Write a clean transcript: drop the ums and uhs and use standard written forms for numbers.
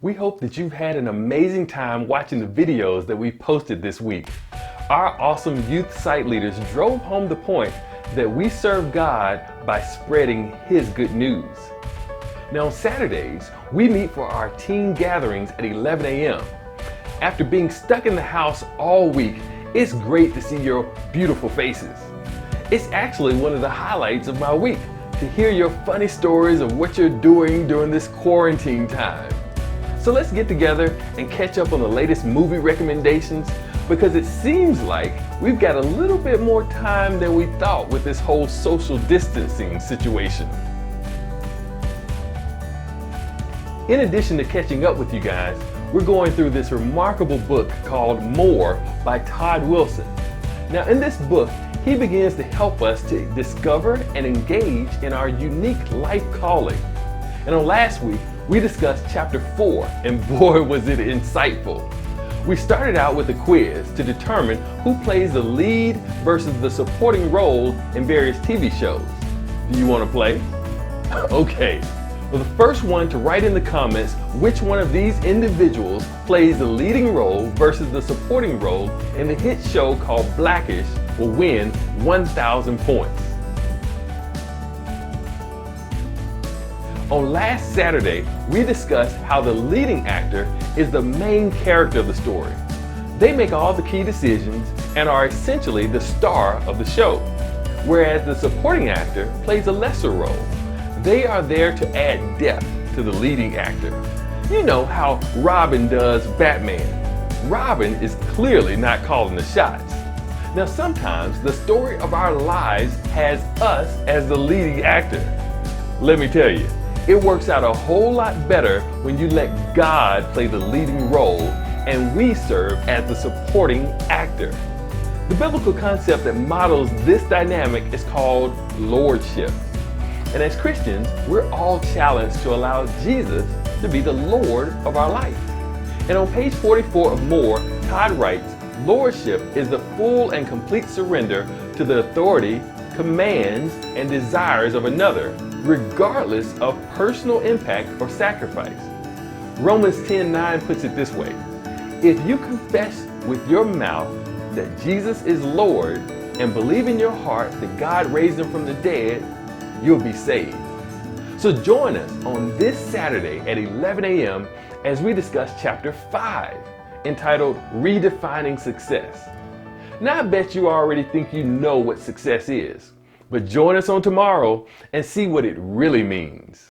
We hope that you've had an amazing time watching the videos that we posted this week. Our awesome youth site leaders drove home the point that we serve God by spreading His good news. Now on Saturdays, we meet for our teen gatherings at 11 a.m. After being stuck in the house all week, it's great to see your beautiful faces. It's actually one of the highlights of my week to hear your funny stories of what you're doing during this quarantine time. So let's get together and catch up on the latest movie recommendations, because it seems like we've got a little bit more time than we thought with this whole social distancing situation. In addition to catching up with you guys, we're going through this remarkable book called More by Todd Wilson. Now in this book, he begins to help us to discover and engage in our unique life calling. And on last week, we discussed chapter 4, and boy was it insightful. We started out with a quiz to determine who plays the lead versus the supporting role in various TV shows. Do you want to play? Okay. Well, the first one to write in the comments which one of these individuals plays the leading role versus the supporting role in the hit show called Blackish will win 1,000 points. On last Saturday, we discussed how the leading actor is the main character of the story. They make all the key decisions and are essentially the star of the show, whereas the supporting actor plays a lesser role. They are there to add depth to the leading actor. You know how Robin does Batman. Robin is clearly not calling the shots. Now sometimes the story of our lives has us as the leading actor. Let me tell you, it works out a whole lot better when you let God play the leading role and we serve as the supporting actor. The biblical concept that models this dynamic is called lordship. And as Christians, we're all challenged to allow Jesus to be the Lord of our life. And on page 44 of More, Todd writes, lordship is the full and complete surrender to the authority, commands, and desires of another, regardless of personal impact or sacrifice. Romans 10:9 puts it this way: if you confess with your mouth that Jesus is Lord and believe in your heart that God raised him from the dead, you'll be saved. So join us on this Saturday at 11 a.m. as we discuss chapter 5, entitled Redefining Success. Now I bet you already think you know what success is, but join us on tomorrow and see what it really means.